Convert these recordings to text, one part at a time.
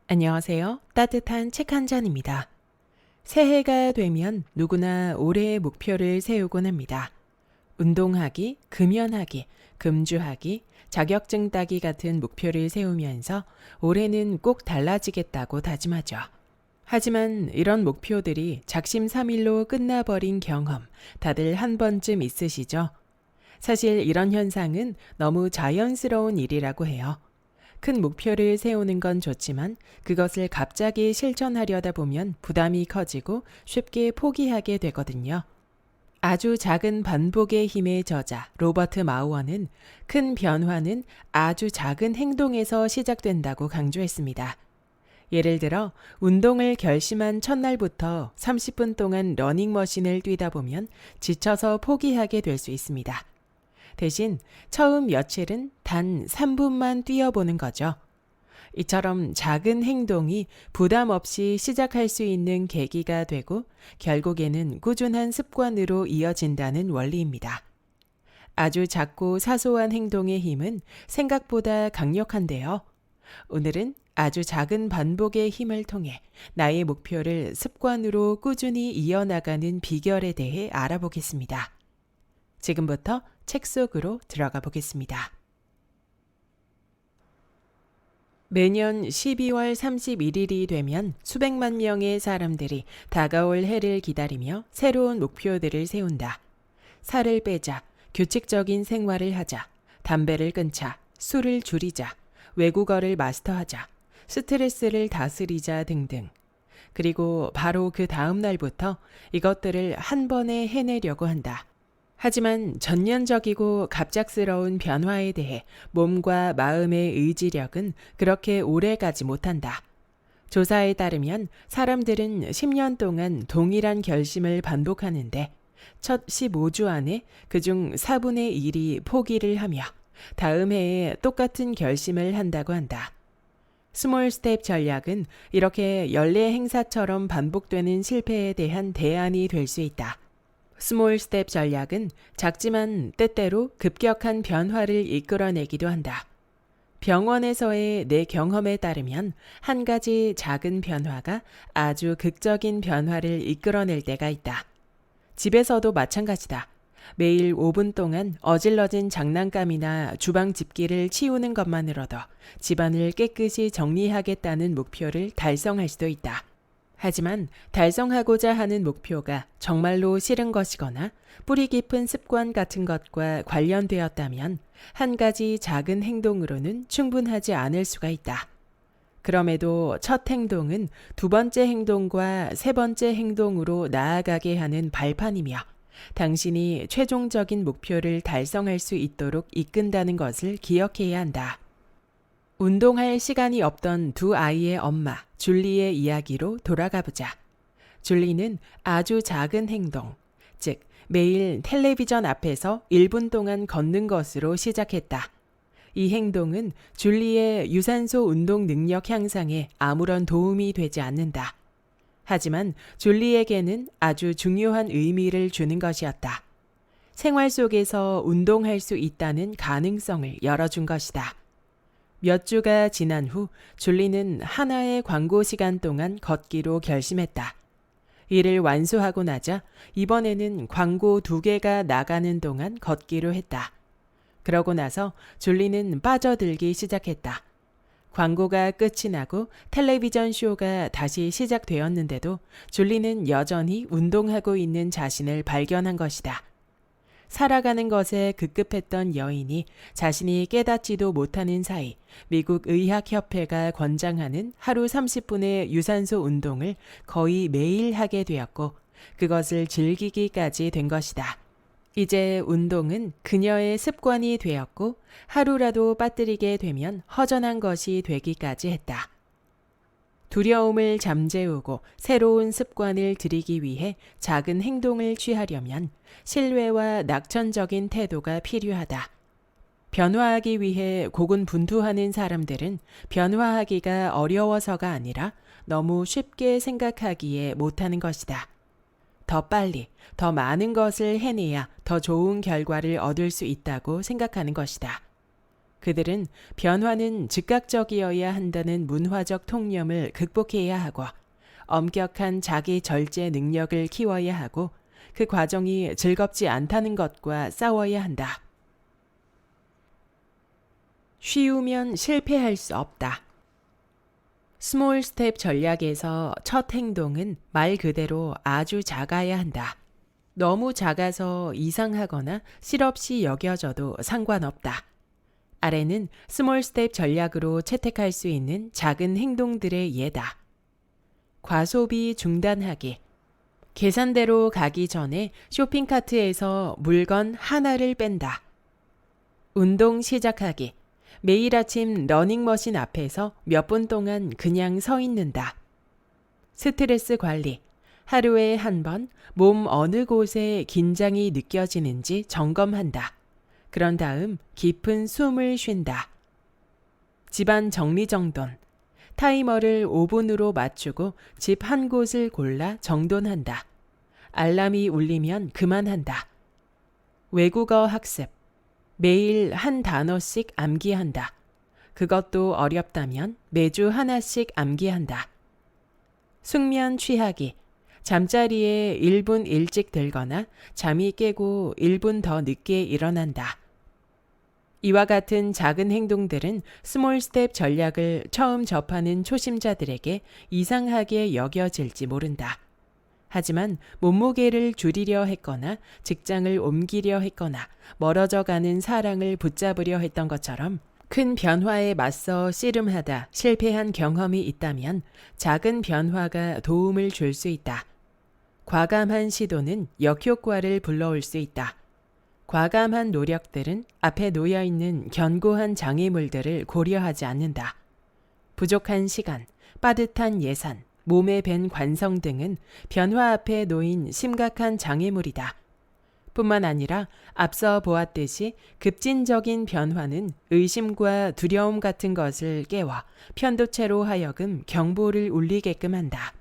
안녕하세요. 따뜻한 책 한 잔입니다. 새해가 되면 누구나 올해의 목표를 세우곤 합니다. 운동하기, 금연하기, 금주하기, 자격증 따기 같은 목표를 세우면서 올해는 꼭 달라지겠다고 다짐하죠. 하지만 이런 목표들이 작심삼일로 끝나버린 경험 다들 한 번쯤 있으시죠? 사실 이런 현상은 너무 자연스러운 일이라고 해요. 큰 목표를 세우는 건 좋지만 그것을 갑자기 실천하려다 보면 부담이 커지고 쉽게 포기하게 되거든요. 아주 작은 반복의 힘의 저자 로버트 마우어는 큰 변화는 아주 작은 행동에서 시작된다고 강조했습니다. 예를 들어 운동을 결심한 첫날부터 30분 동안 러닝머신을 뛰다 보면 지쳐서 포기하게 될 수 있습니다. 대신 처음 며칠은 단 3분만 뛰어보는 거죠. 이처럼 작은 행동이 부담 없이 시작할 수 있는 계기가 되고 결국에는 꾸준한 습관으로 이어진다는 원리입니다. 아주 작고 사소한 행동의 힘은 생각보다 강력한데요. 오늘은 아주 작은 반복의 힘을 통해 나의 목표를 습관으로 꾸준히 이어나가는 비결에 대해 알아보겠습니다. 지금부터 책 속으로 들어가 보겠습니다. 매년 12월 31일이 되면 수백만 명의 사람들이 다가올 해를 기다리며 새로운 목표들을 세운다. 살을 빼자, 규칙적인 생활을 하자, 담배를 끊자, 술을 줄이자, 외국어를 마스터하자, 스트레스를 다스리자 등등. 그리고 바로 그 다음 날부터 이것들을 한 번에 해내려고 한다. 하지만 전면적이고 갑작스러운 변화에 대해 몸과 마음의 의지력은 그렇게 오래 가지 못한다. 조사에 따르면 사람들은 10년 동안 동일한 결심을 반복하는데 첫 15주 안에 그중 4분의 1이 포기를 하며 다음 해에 똑같은 결심을 한다고 한다. 스몰 스텝 전략은 이렇게 연례 행사처럼 반복되는 실패에 대한 대안이 될 수 있다. 스몰 스텝 전략은 작지만 때때로 급격한 변화를 이끌어내기도 한다. 병원에서의 내 경험에 따르면 한 가지 작은 변화가 아주 극적인 변화를 이끌어낼 때가 있다. 집에서도 마찬가지다. 매일 5분 동안 어질러진 장난감이나 주방 집기를 치우는 것만으로도 집안을 깨끗이 정리하겠다는 목표를 달성할 수도 있다. 하지만 달성하고자 하는 목표가 정말로 싫은 것이거나 뿌리 깊은 습관 같은 것과 관련되었다면 한 가지 작은 행동으로는 충분하지 않을 수가 있다. 그럼에도 첫 행동은 두 번째 행동과 세 번째 행동으로 나아가게 하는 발판이며 당신이 최종적인 목표를 달성할 수 있도록 이끈다는 것을 기억해야 한다. 운동할 시간이 없던 두 아이의 엄마, 줄리의 이야기로 돌아가 보자. 줄리는 아주 작은 행동, 즉 매일 텔레비전 앞에서 1분 동안 걷는 것으로 시작했다. 이 행동은 줄리의 유산소 운동 능력 향상에 아무런 도움이 되지 않는다. 하지만 줄리에게는 아주 중요한 의미를 주는 것이었다. 생활 속에서 운동할 수 있다는 가능성을 열어준 것이다. 몇 주가 지난 후 줄리는 하나의 광고 시간 동안 걷기로 결심했다. 이를 완수하고 나자 이번에는 광고 2개가 나가는 동안 걷기로 했다. 그러고 나서 줄리는 빠져들기 시작했다. 광고가 끝이 나고 텔레비전 쇼가 다시 시작되었는데도 줄리는 여전히 운동하고 있는 자신을 발견한 것이다. 살아가는 것에 급급했던 여인이 자신이 깨닫지도 못하는 사이 미국 의학협회가 권장하는 하루 30분의 유산소 운동을 거의 매일 하게 되었고 그것을 즐기기까지 된 것이다. 이제 운동은 그녀의 습관이 되었고 하루라도 빠뜨리게 되면 허전한 것이 되기까지 했다. 두려움을 잠재우고 새로운 습관을 들이기 위해 작은 행동을 취하려면 신뢰와 낙천적인 태도가 필요하다. 변화하기 위해 고군분투하는 사람들은 변화하기가 어려워서가 아니라 너무 쉽게 생각하기에 못하는 것이다. 더 빨리, 더 많은 것을 해내야 더 좋은 결과를 얻을 수 있다고 생각하는 것이다. 그들은 변화는 즉각적이어야 한다는 문화적 통념을 극복해야 하고 엄격한 자기 절제 능력을 키워야 하고 그 과정이 즐겁지 않다는 것과 싸워야 한다. 쉬우면 실패할 수 없다. 스몰 스텝 전략에서 첫 행동은 말 그대로 아주 작아야 한다. 너무 작아서 이상하거나 실없이 여겨져도 상관없다. 아래는 스몰 스텝 전략으로 채택할 수 있는 작은 행동들의 예다. 과소비 중단하기. 계산대로 가기 전에 쇼핑카트에서 물건 하나를 뺀다. 운동 시작하기. 매일 아침 러닝머신 앞에서 몇 분 동안 그냥 서 있는다. 스트레스 관리. 하루에 한 번 몸 어느 곳에 긴장이 느껴지는지 점검한다. 그런 다음 깊은 숨을 쉰다. 집안 정리정돈. 타이머를 5분으로 맞추고 집 한 곳을 골라 정돈한다. 알람이 울리면 그만한다. 외국어 학습. 매일 한 단어씩 암기한다. 그것도 어렵다면 매주 하나씩 암기한다. 숙면 취하기. 잠자리에 1분 일찍 들거나 잠이 깨고 1분 더 늦게 일어난다. 이와 같은 작은 행동들은 스몰 스텝 전략을 처음 접하는 초심자들에게 이상하게 여겨질지 모른다. 하지만 몸무게를 줄이려 했거나 직장을 옮기려 했거나 멀어져 가는 사랑을 붙잡으려 했던 것처럼 큰 변화에 맞서 씨름하다 실패한 경험이 있다면 작은 변화가 도움을 줄 수 있다. 과감한 시도는 역효과를 불러올 수 있다. 과감한 노력들은 앞에 놓여있는 견고한 장애물들을 고려하지 않는다. 부족한 시간, 빠듯한 예산, 몸에 밴 관성 등은 변화 앞에 놓인 심각한 장애물이다. 뿐만 아니라 앞서 보았듯이 급진적인 변화는 의심과 두려움 같은 것을 깨워 편도체로 하여금 경보를 울리게끔 한다.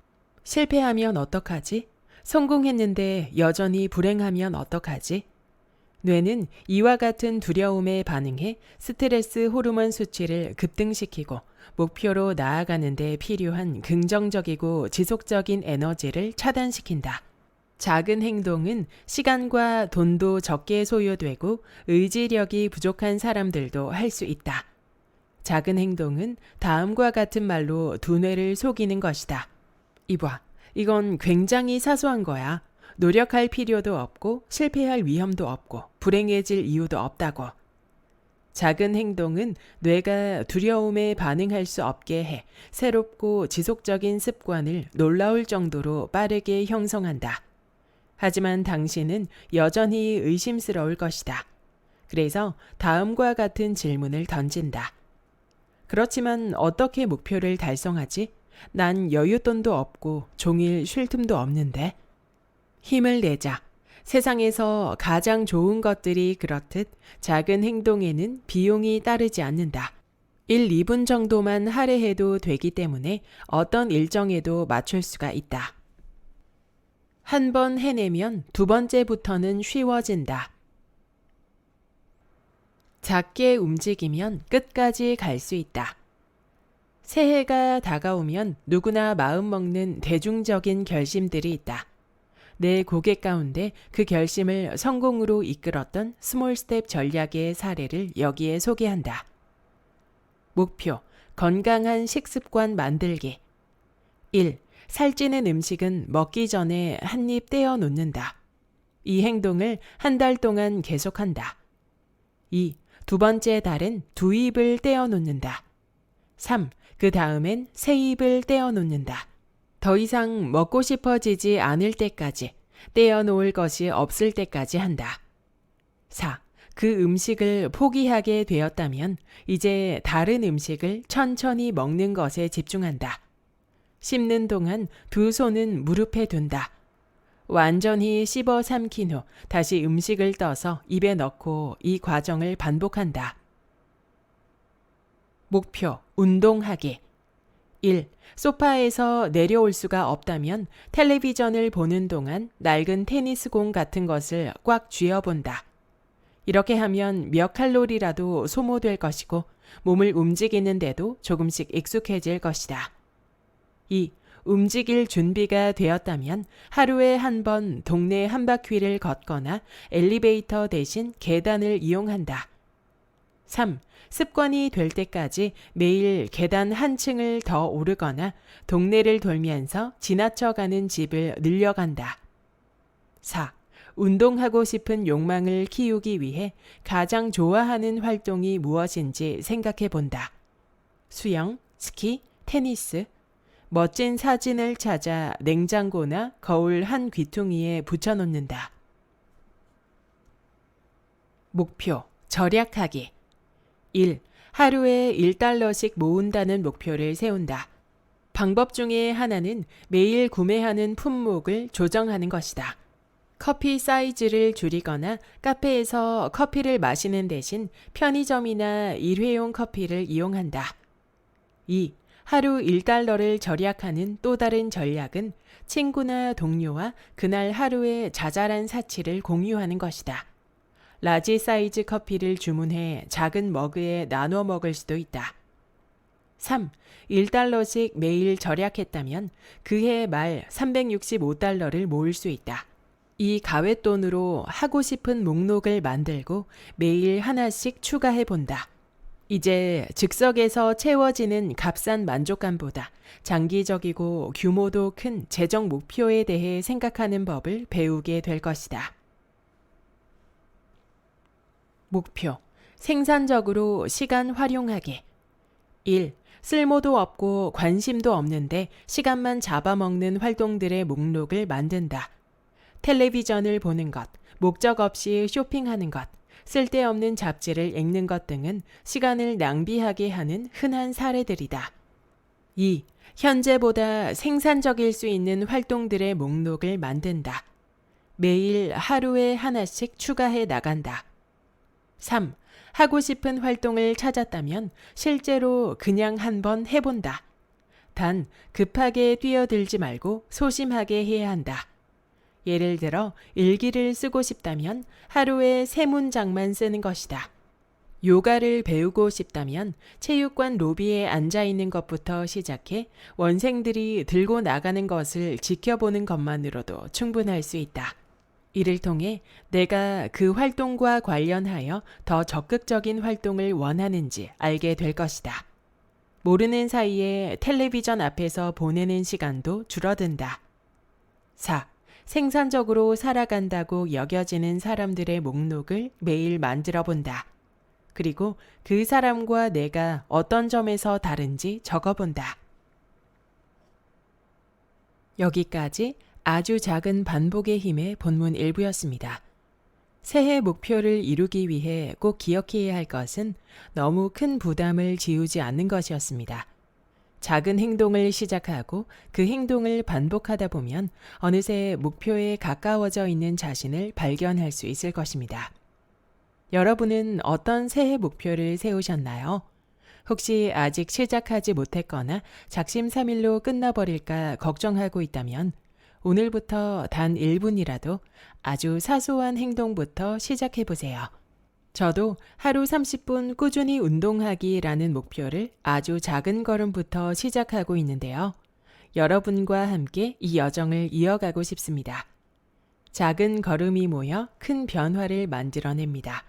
실패하면 어떡하지? 성공했는데 여전히 불행하면 어떡하지? 뇌는 이와 같은 두려움에 반응해 스트레스 호르몬 수치를 급등시키고 목표로 나아가는 데 필요한 긍정적이고 지속적인 에너지를 차단시킨다. 작은 행동은 시간과 돈도 적게 소요되고 의지력이 부족한 사람들도 할 수 있다. 작은 행동은 다음과 같은 말로 두뇌를 속이는 것이다. 이봐, 이건 굉장히 사소한 거야. 노력할 필요도 없고 실패할 위험도 없고 불행해질 이유도 없다고. 작은 행동은 뇌가 두려움에 반응할 수 없게 해 새롭고 지속적인 습관을 놀라울 정도로 빠르게 형성한다. 하지만 당신은 여전히 의심스러울 것이다. 그래서 다음과 같은 질문을 던진다. 그렇지만 어떻게 목표를 달성하지? 난 여윳돈도 없고 종일 쉴 틈도 없는데. 힘을 내자. 세상에서 가장 좋은 것들이 그렇듯 작은 행동에는 비용이 따르지 않는다. 1, 2분 정도만 할애해도 되기 때문에 어떤 일정에도 맞출 수가 있다. 한 번 해내면 두 번째부터는 쉬워진다. 작게 움직이면 끝까지 갈 수 있다. 새해가 다가오면 누구나 마음먹는 대중적인 결심들이 있다. 내 고객 가운데 그 결심을 성공으로 이끌었던 스몰 스텝 전략의 사례를 여기에 소개한다. 목표, 건강한 식습관 만들기. 1. 살찌는 음식은 먹기 전에 한 입 떼어 놓는다. 이 행동을 한 달 동안 계속한다. 2. 두 번째 달엔 두 입을 떼어 놓는다. 3. 그 다음엔 세 입을 떼어 놓는다. 더 이상 먹고 싶어지지 않을 때까지, 떼어 놓을 것이 없을 때까지 한다. 4. 그 음식을 포기하게 되었다면 이제 다른 음식을 천천히 먹는 것에 집중한다. 씹는 동안 두 손은 무릎에 둔다. 완전히 씹어 삼킨 후 다시 음식을 떠서 입에 넣고 이 과정을 반복한다. 목표, 운동하기. 1. 소파에서 내려올 수가 없다면 텔레비전을 보는 동안 낡은 테니스공 같은 것을 꽉 쥐어본다. 이렇게 하면 몇 칼로리라도 소모될 것이고 몸을 움직이는데도 조금씩 익숙해질 것이다. 2. 움직일 준비가 되었다면 하루에 한 번 동네 한 바퀴를 걷거나 엘리베이터 대신 계단을 이용한다. 3. 습관이 될 때까지 매일 계단 한 층을 더 오르거나 동네를 돌면서 지나쳐가는 집을 늘려간다. 4. 운동하고 싶은 욕망을 키우기 위해 가장 좋아하는 활동이 무엇인지 생각해 본다. 수영, 스키, 테니스, 멋진 사진을 찾아 냉장고나 거울 한 귀퉁이에 붙여놓는다. 목표, 절약하기. 1. 하루에 1달러씩 모은다는 목표를 세운다. 방법 중에 하나는 매일 구매하는 품목을 조정하는 것이다. 커피 사이즈를 줄이거나 카페에서 커피를 마시는 대신 편의점이나 일회용 커피를 이용한다. 2. 하루 1달러를 절약하는 또 다른 전략은 친구나 동료와 그날 하루의 자잘한 사치를 공유하는 것이다. 라지 사이즈 커피를 주문해 작은 머그에 나눠 먹을 수도 있다. 3. 1달러씩 매일 절약했다면 그해 말 365달러를 모을 수 있다. 이 가외돈으로 하고 싶은 목록을 만들고 매일 하나씩 추가해 본다. 이제 즉석에서 채워지는 값싼 만족감보다 장기적이고 규모도 큰 재정 목표에 대해 생각하는 법을 배우게 될 것이다. 목표, 생산적으로 시간 활용하기. 1. 쓸모도 없고 관심도 없는데 시간만 잡아먹는 활동들의 목록을 만든다. 텔레비전을 보는 것, 목적 없이 쇼핑하는 것, 쓸데없는 잡지를 읽는 것 등은 시간을 낭비하게 하는 흔한 사례들이다. 2. 현재보다 생산적일 수 있는 활동들의 목록을 만든다. 매일 하루에 하나씩 추가해 나간다. 3. 하고 싶은 활동을 찾았다면 실제로 그냥 한번 해본다. 단 급하게 뛰어들지 말고 소심하게 해야 한다. 예를 들어 일기를 쓰고 싶다면 하루에 3문장만 쓰는 것이다. 요가를 배우고 싶다면 체육관 로비에 앉아 있는 것부터 시작해 원생들이 들고 나가는 것을 지켜보는 것만으로도 충분할 수 있다. 이를 통해 내가 그 활동과 관련하여 더 적극적인 활동을 원하는지 알게 될 것이다. 모르는 사이에 텔레비전 앞에서 보내는 시간도 줄어든다. 4. 생산적으로 살아간다고 여겨지는 사람들의 목록을 매일 만들어 본다. 그리고 그 사람과 내가 어떤 점에서 다른지 적어본다. 여기까지 아주 작은 반복의 힘의 본문 일부였습니다. 새해 목표를 이루기 위해 꼭 기억해야 할 것은 너무 큰 부담을 지우지 않는 것이었습니다. 작은 행동을 시작하고 그 행동을 반복하다 보면 어느새 목표에 가까워져 있는 자신을 발견할 수 있을 것입니다. 여러분은 어떤 새해 목표를 세우셨나요? 혹시 아직 시작하지 못했거나 작심삼일로 끝나버릴까 걱정하고 있다면 오늘부터 단 1분이라도 아주 사소한 행동부터 시작해 보세요. 저도 하루 30분 꾸준히 운동하기라는 목표를 아주 작은 걸음부터 시작하고 있는데요. 여러분과 함께 이 여정을 이어가고 싶습니다. 작은 걸음이 모여 큰 변화를 만들어냅니다.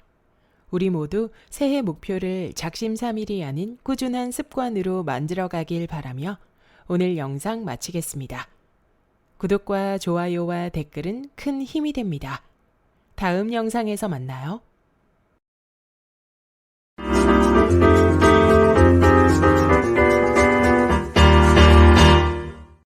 우리 모두 새해 목표를 작심삼일이 아닌 꾸준한 습관으로 만들어가길 바라며 오늘 영상 마치겠습니다. 구독과 좋아요와 댓글은 큰 힘이 됩니다. 다음 영상에서 만나요.